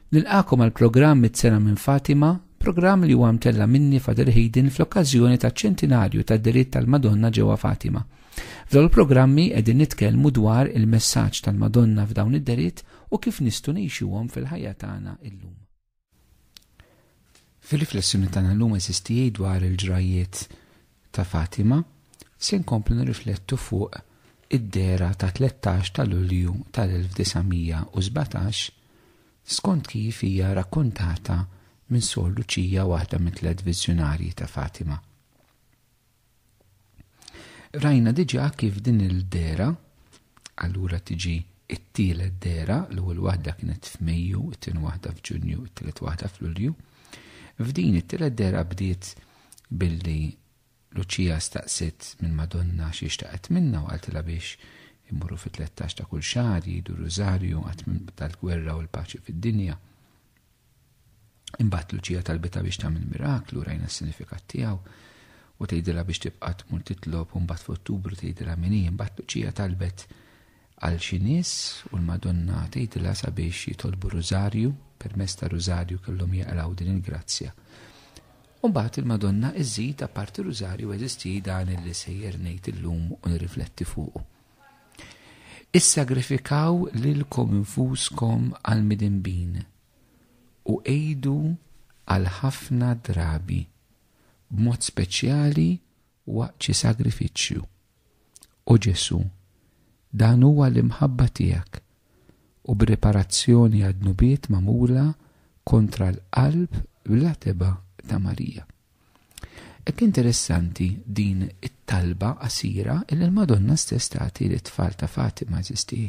Nilqakom għal programm Mit-sena minn Fatima, programm li huwa mtella minni Fader Hayden fl-okkażjoni taċ-ċentinarju tad-diritt tal-Madonna ġewwa Fatima. F'dawn il-programmi qegħdin nitkellmu dwar il-messaġġ tal-Madonna f'dawn id-diritt u kif nistgħu ngħixuhom fil-ħajja tagħna llum. Fil-riflessjoni tagħna llum eżistijej dwar il-ġrajiet ta' Fatima, se nkomplu nirriflettu fuq id-dera ta' 13 ta' Lulju tal-1917 skont kif hija rakkontata minn Sor Luċija, waħda mit-tliet viżjonarji ta' Fatima. Rajna diġà kif din il-dera, allura tiġi it-tielet dera, l-ewwel waħda kienet f'Mejju, it-tieni waħda f'Ġunju, it-tielet waħda f'Lulju. F'din it-tielet dera bdiet billi Luċija staqsit minn Madonna xi xtaqet minnha u qaltilha biex immorru fit-13 ta' kull xahar jgħidu rużarju tal-gwerra u l-paċi fid-dinja. Imbagħad Luċija talbitha biex tagħmel miraklu, rajna s-sinifikat tiegħu u tgħidilha biex tibqa' tmur titlob u mbagħad f'Ottubru tgħidilha min hi. Imbagħad Luċija talbet għal xi nies u l-Madonna tgħidilha sabiex jitolbu rużarju, permezz ta' rużarju kellhom jaqraw din il-grazzja. U mbagħad il-Madonna iżżid apparti rużarju eżisti dan illi sejjer ngħid illum u nirrifletti fuqu. Issagrifikaw lilkom infuskom għal midinbin u għejdu għal ħafna drabi b'mod speċjali waqt xi sagrifiċċju. U Ġesu, dan huwa l-imħabba tiegħek u b'riparazzjoni għad-nubiet magħmula kontra l-qalb bl-ateba ta' Marija. Ek interessanti din it-talba qasira illi l-Madonna stess tagħti lit-tfal ta' Fatima eżisti.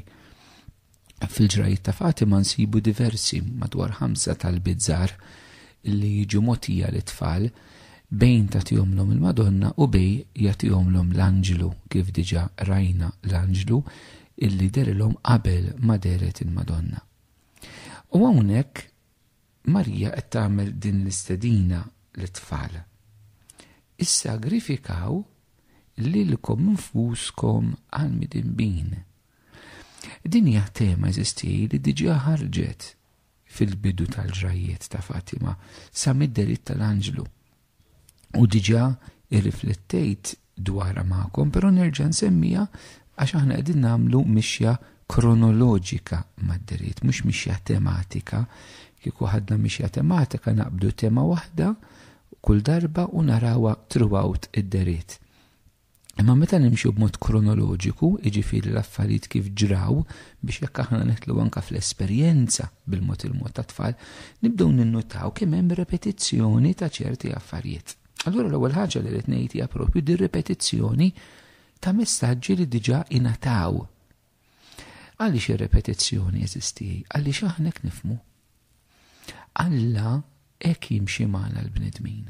Fil-ġrajiet ta' Fatima nsibu diversi madwar 5 talbiet żgħar li jiġu mogħtija lit-tfal bejn tagħtihomlhom il-Madonna u bejn jagħtihomlhom l-Anġlu kif diġà rajna l-Anġlu illi derilhom qabel ma deret il-Madonna. U hawnhekk Marija qed tagħmel din l-istedina lit-tfal. Issagrifikaw lilkom infuskom għal midinbin. Din hija tema eżisti li diġà ħarġet fil-bidu tal-ġrajiet ta' Fatima sa mid-deritt tal-Anġlu. U diġà irriflettejt dwarha magħkom, però nerġa' nsemmija għax aħna qegħdin nagħmlu mixja kronoloġika mad-deritt, mhux mixja tematika. Kieku ħadna mixja tematika naqbdu tema waħda kull darba u narawha throughout id-deritt. Imma meta nimxu b'mod kronoloġiku, jiġifieri l-affarijiet kif ġraw biex jekk aħna nitlu anke fl-esperjenza bil-mod il-mod ta' tfal, nibdew ninnutaw kemm hemm repetizzjoni ta' ċerti affarijiet. Allura l-ewwel ħaġa li rid ngħid hija proprju di ripetizzjoni ta' messaġġi li diġà ingħataw. Għaliex ir-repetizzjoni eżisti? Għaliex aħna hekk nifhmu. Alla hekk jimxi magħna l-bnedmin.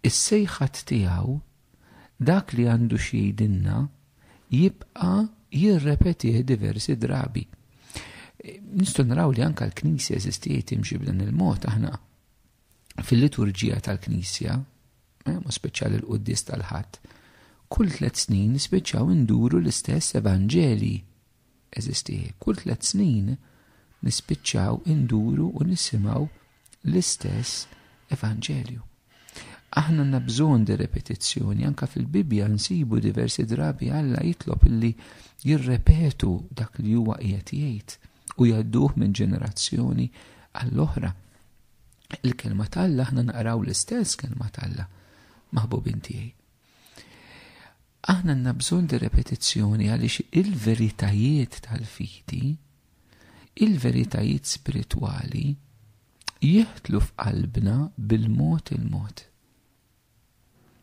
Is-sejħat tiegħu dak li għandu xi jgħidilna jibqa' jirrepetih diversi drabi. Nistgħu naraw li anke l-Knisja eżistiet timxi b'dan il-mod aħna fil-liturġija tal-Knisja, ma speċjali l-Qudies tal-Ħadd, kull 3 snin nispiċċaw induru l-istess Evanġeli eżistiet. Kull 3 snin nispiċċaw induru u nisimgħu l-istess Evanġelju. Aħna għandna bżonn di repetizzjoni, anke fil-Bibja nsibu diversi drabi Alla jitlob illi jirrepetu dak li huwa qiegħed jgħid u jgħadduh minn ġenerazzjoni għall-oħra. Il-kelma tal-Alla aħna naqraw l-istess kelma tal-Alla maħbubin tiegħi. Aħna għandna bżonn di repetizzjoni għaliex il-veritajiet tal-fidi, il-veritajiet spiritwali jieħtlu f'qalbna bil-mod il-mod.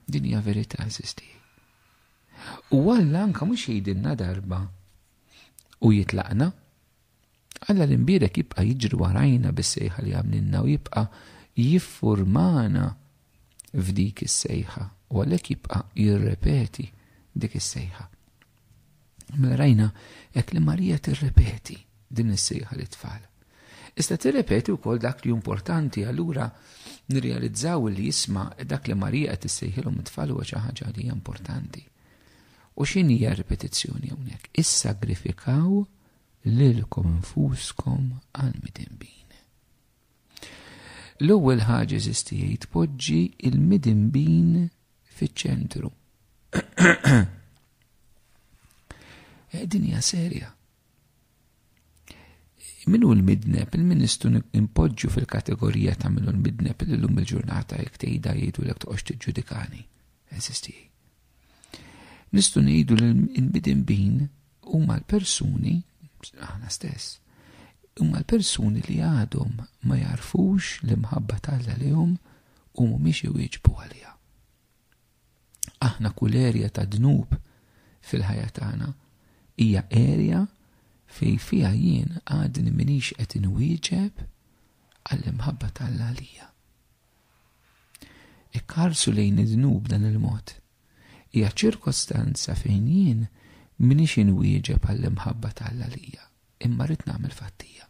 Din hija verità eżisti. U Alla anke mhux jgħidilna darba u jitlaqna. Alla l-imbierek jibqa' jiġri warajna bis-sejħa li għamlilna u jibqa' jiffurmana f'dik is-sejħa u għalhekk jibqa' jirrepeti dik is-sejħa. Mela rajna hekk li Marija tirrepeti din is-sejħa lit-tfal. Issa tirrepeti wkoll dak li importanti, allura nirrealizzaw li jisma' dak li Marija qed tissejħilhom it-tfal huwa xi ħaġa li hija importanti. U x'inhi hija ripetizzjoni hawnhekk? Issagrifikaw lilkom infuskom għal midinbin. L-ewwel ħaġa eżistija tpoġġi il-midinbin fiċ-ċentru. Din hija serja. Minu l-midneb, il-ministru impoġġu fil-kategorija ta' minu l-midneb l-lum il-ġurnata jek tejda jgħidu l-ek toqgħodx tiġġudikani. Eżistija. Nistu ngħidu l-midinbin huma l-persuni, aħna stess, huma l-persuni li għadhom ma jarfux l-imħabba Alla lihom u mhumiex iwieġbu għaliha. Aħna kull erja ta' dnub fil-ħajja tagħna hija erja fej fiha jien għadni minix qed inwieġeb għall-imħabba Alla għalija. Ikkarsu lejn id-dnub dan il-mod. Hija ċirkostanza fejn jien minix inwieġeb għall-imħabba Alla għalija, imma rrid nagħmel fattija.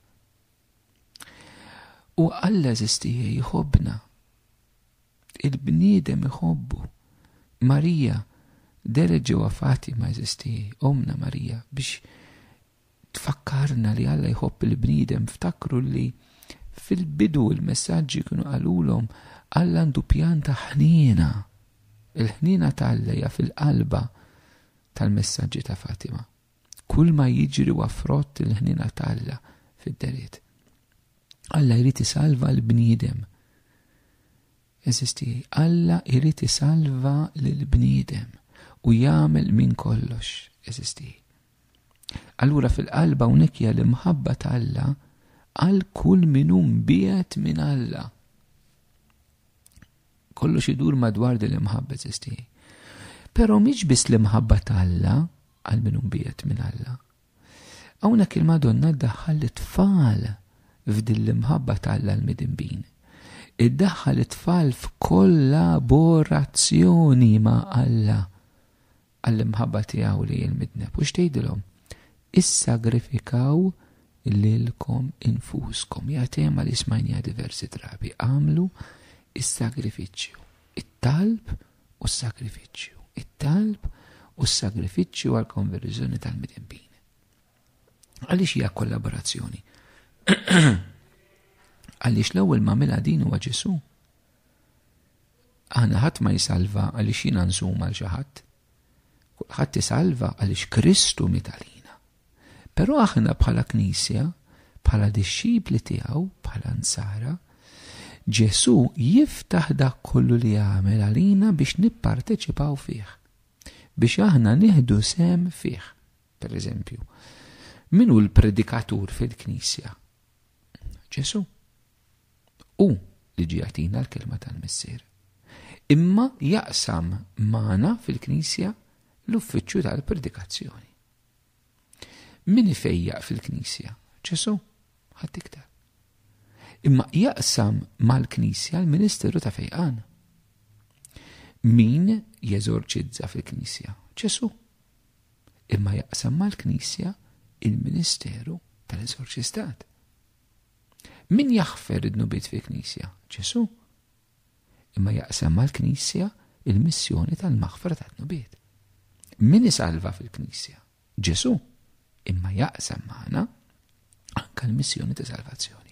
U Alla eżistija jħobbna. Il-bniedem iħobbu. Marija deret ġewwa Fatima eżistija, omna Marija, biex tfakkarna li Alla jħobb il-bniedem. Ftakru li fil-bidu il-messaġġi kienu qalulhom Alla għandu pjanta ħniena. Il-ħniena ta' Alla hija fil-qalba tal-messaġġi ta' Fatima. Kull ma jiġri huwa frott il-ħniena ta' Alla fid-deriet. Alla jrid isalva l-bniedem. Eżisti, Alla jrid isalva l-bniedem u jagħmel minn kollox. Eżisti. Allura fil-qalba hawnhekk hija l-imħabba ta' Alla għal kull minnu mbiegħed minn Alla. Kollox idur madwar din l-imħabba eżisti. Però mhix biss l-imħabba ta' Alla għal minnu mbiegħed minn Alla. Hawnhekk il-Madonna ddaħħal it-tfal f'din l-imħabba ta' Alla l-midinbin. Iddaħħal it-tfal f'kollaborazzjoni ma' Alla għall-imħabba tiegħu li l-midneb. U x'tgħidilhom? Issagrifikaw lilkom infuskom. Ja tema li smajnija diversi drabi. Għamlu is-sagrifiċċju. It-talb u s-sagrifiċċju. It-talb u s-sagrifiċċju għal-konverżjoni tal-midinbin. Għaliex hija kollaborazzjoni? Għaliex l-ewwel m'għamilha din huwa Ġesu. Aħna ħadd ma jisalva għaliex jiena nsum għal xi ħadd. Kulħadd isalva għaliex Kristu miet għalina. Però aħna bħala Knisja, bħala dixxipli tiegħu, bħala nsara, Ġesu jiftaħ dak kollu li jagħmel għalina biex nipparteċipaw fih. Biex aħna nieħdu sem fih. Pereżempju, min hu l-predikatur fil-Knisja? Ġesu. U li ġijatina l-kelma tal-Missier. Imma jaqsam magħna fil-Knisja l-uffiċċju tal-predikazzjoni. Min ifejjaq fil-Knisja? Ġesu. Ħadd iktar. Imma jaqsam mal-Knisja l-Ministeru ta' fejqan. Min jeżorċizza fil-Knisja? Ġesu. Imma jaqsam mal-Knisja il-Ministeru tal-Eżorċistat. Min jaħfer id-nubiet fil-Knisja? Ġesu. Imma jaqsam mal-Knisja il-missjoni tal-maħfra tat-nubiet. Min isalva fil-Knisja? Ġesu. Imma jaqsam magħna anke l-missjoni ta' salvazzjoni.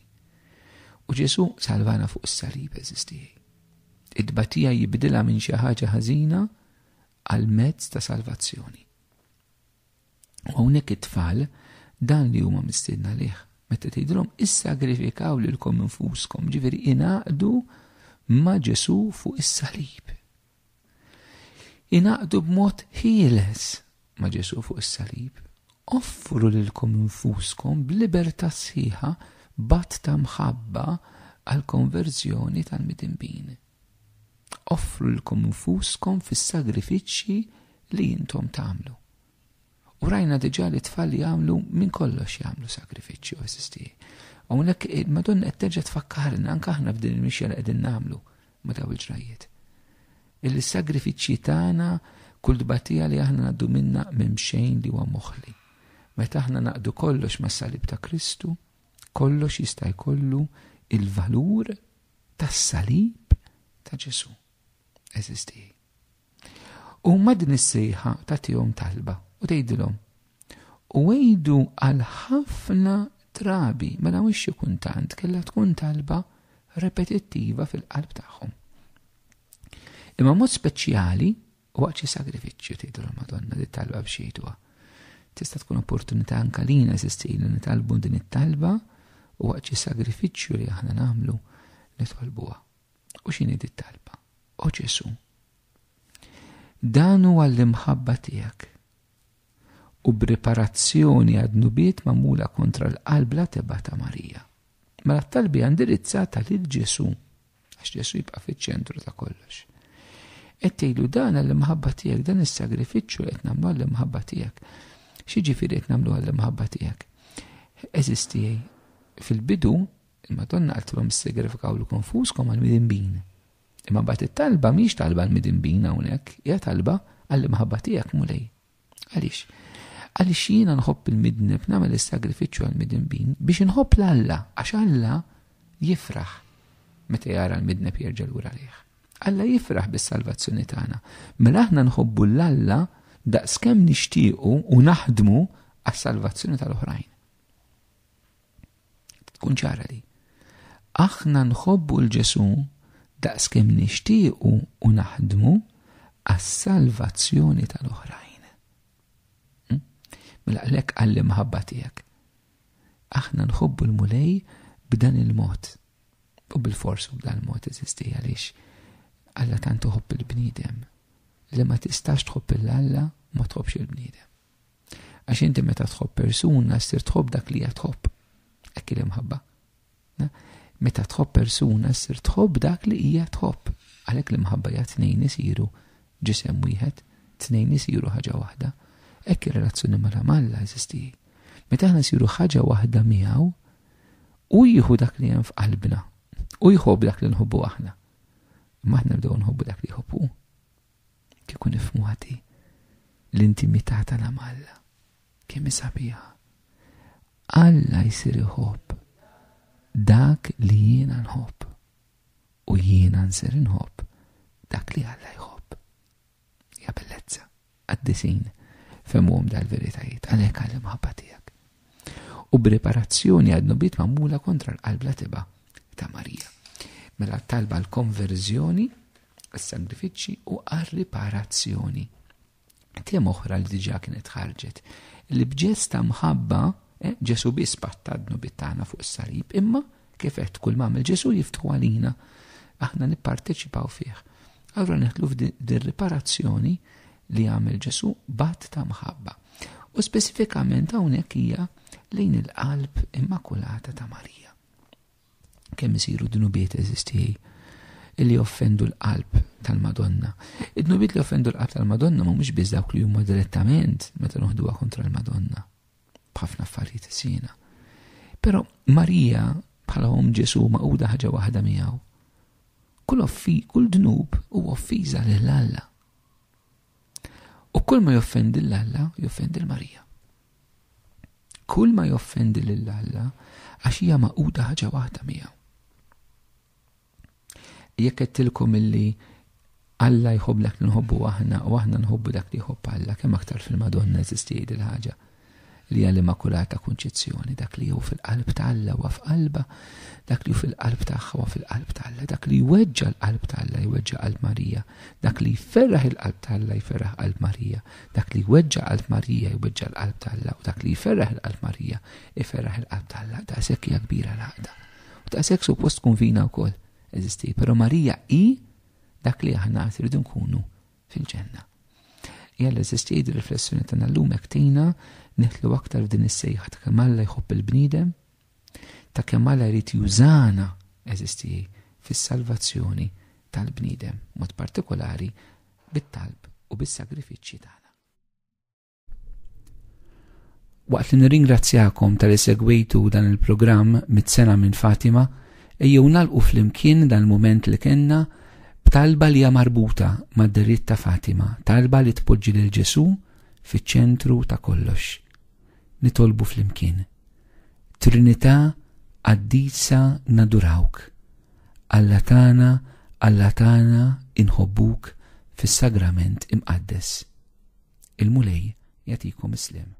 U Ġesu salvana fuq is-salib eżistijaj. Id-batija jibdilha minn xi ħaġa ħażina għal mezz ta' salvazzjoni. U hawnhekk it-tfal dan li huma mistiedna lih. Meta tgħidilhom issagrifikaw lilkom infuskom, ġifieri ingħaqdu ma' Ġesu fuq is-salib. Ingħaqdu b'mod ħieles ma' Ġesu fuq is-salib. Offru lilkom infuskom b'libertà sħiħa bat ta' mħabba għal konverżjoni tal-midinbin. Offru lilkom infuskom fis-sagrifiċċji li intom tagħmlu. U rajna diġà li tfal li jagħmlu minn kollox jagħmlu sagrifiċċju eżisti. Hawnhekk il-Madonna qed terġa' tfakkarna anke aħna f'din il-mixja li qegħdin nagħmlu ma' dawn il-ġrajiet. Il-sagrifiċċji tagħna kull dbatija li aħna ngħaddu minnha minn xejn li huwa moħħli. Meta aħna naqdu kollox mas-salib ta' Kristu, kollox jista' jkollu il-valur tas-salib ta' Ġesu. Eżisti. U ma din is-sejħa tagħtihom talba u tgħidilhom u għejdu għal ħafna trabi, mela mhux ikun tant kellha tkun talba repetittiva fil-qalb tagħhom. Imma mod speċjali waqt xi sagrifiċċju tgħidu l-Madonna di talba b'xejtuha. Tista' tkun opportunità anke lina li nitalbu din it-talba u waqt xi sagrifiċċju li aħna nagħmlu nitolbuha. U x'inhi di talba? O Ġesu, dan huwa l-imħabba tiegħek u b'riparazzjoni għad-nubiet magħmula kontra l-qalb la teba ta' Marija. Mela t-talbi indirizzata lil Ġesu, għax Ġesu jibqa' fiċ-ċentru ta' kollox. Qed tgħidu dan għall-imħabba tiegħek, dan is-sagrifiċċju qed nagħmlu għall-imħabba tiegħek. X'jiġifieri qed nagħmlu għall-imħabba tiegħek? Eżisti fil-bidu il-Madonna qaltilhom issagrifikaw lu konfuskom għall-midinbin. Imma mbagħad it-talba mhix talba għall-midinbin hawnhekk, hija talba għall-imħabba tiegħek mulej. Għaliex? Għaliex jiena nħobb il-midnib nagħmel is-sagrifiċċju għall-midinbin biex inħobb l-Alla għax Alla jifraħ meta jara l-midnib jerġa' lura għalih. Alla jifraħ bis-salvazzjoni tagħna. Mela aħna nħobbu l-Alla daqskemm nixtiequ u naħdmu għas-salvazzjoni tal-oħrajn. Tkun ċara li. Aħna nħobbu l-Ġesu daqskemm nixtiequ u naħdmu għas-salvazzjoni tal-oħrajn. Mela għalhekk għall-imħabba tiegħek. Aħna nħobbu l-mulej b'dan il-mod. U bil-fors u b'dan il-mod eżisti għaliex Alla tant tħobb il-bniedem. Li ma tistax tħobb l-Alla ma tħobbx il-bniedem. Għax inti meta tħobb persuna ssir tħobb dak li hija tħobb. Hekk il-imħabba. Meta tħobb persuna ssir tħobb dak li hija tħobb. Għalhekk l-imħabba hija tnejn isiru ġisem wieħed, tnejn isiru ħaġa waħda. Hekk ir-relazzjoni mal-Alla eżisti. Meta aħna nsiru ħaġa waħda miegħu u jieħu dak li hemm f'qalbna u jħobb dak li nħobbu aħna. Ma aħna nibdew nħobbu dak li jħobbu. Kieku nifhmu għadi l-intimità tagħna mal-Alla. Kemm sabiħa. Alla jsir iħobb dak li jiena nħobb u jiena nsir nħobb dak li Alla jħobb. Ja bellezza, għaddisin femmuhom dal-veritajiet għalhekk għall-imħabba tiegħek. U b'riparazzjoni għad-nubiet magħmula kontra l-qalb la teba ta' Marija. Mela talba l-konverżjoni, s-sagrifiċċji u għar-riparazzjoni. Tiem oħra li diġà kienet ħarġet. Li b'ġest ta' mħabba Ġesu biss pattadnu bit-tagħna fuq is-salib, imma kif qed kull ma għamel Ġesu jiftħu għalina aħna nipparteċipaw fih. Allura neħtlu f'dir-riparazzjoni li għamel Ġesu batt ta' mħabba. U speċifikament hawnhekk hija lejn il-qalb immakulata ta' Marija. Kemm isiru dnubiet eżistijaj li offendu l-qalb tal-Madonna. Id-dnubiet li offendu l-qalb tal-Madonna mhumiex biss dawk li huma direttament meta noħduha kontra l-Madonna. B'ħafna affarijiet isina. Però Marija bħalahom Ġesu maquda ħaġa waħda miegħu. Kull dnub huwa offiża lill-Alla. U kull ma joffendi l-Alla joffendi l-Marija. Kull ma joffendi lill-Alla għax hija maquda ħaġa waħda miegħu. Jekk qedtilkom illi Alla jħobb dak li nħobbu aħna u aħna nħobbu dak li jħobb Alla, kemm aktar fil-Madonna eżisti il-ħaġa li hija l-Immakulata Konċezzjoni, dak li hu fil-qalb ta' Alla huwa f'qalba, dak li hu fil-qalb tagħha huwa fil-qalb ta' Alla, dak li jweġġa l-qalb ta' Alla jweġġa qalb Marija, dak li jferraħ il-qalb ta' Alla jferraħ qalb Marija, dak li jweġġa qalb Marija jweġġa l-qalb ta' Alla u dak li jferraħ il-qalb Marija jferraħ il-qalb ta' Alla. Daqshekk hija kbira l-għaqda. U daqshekk suppost tkun fina wkoll eżisti, però Marija hi dak li aħna tridu nkunu fil-ġenna. Jalla eżisti riflessjoni tagħna llum hekk tina neħtlu aktar f'din is-sejħa ta' kemm Alla jħobb il-bniedem, ta' kemm Alla jrid jużana eżisti fis-salvazzjoni tal-bniedem, mod partikolari bit-talb u bis-sagrifiċċji tagħna. Waqt li nirringrazzjakom tal-li segwejtu dan il-programm mit-sena minn Fatima, ejjew nagħlqu flimkien dan il-mument li kellna b'talba li hija marbuta mad-deritt ta' Fatima, talba li tpoġġi lil Ġesu fiċ-ċentru ta' kollox. Nitolbu flimkien. Trinità qaddisa nadurawk. Alla tagħna inħobbuk fis-sagrament imqaddes. Il-mulej jagħtikom islim.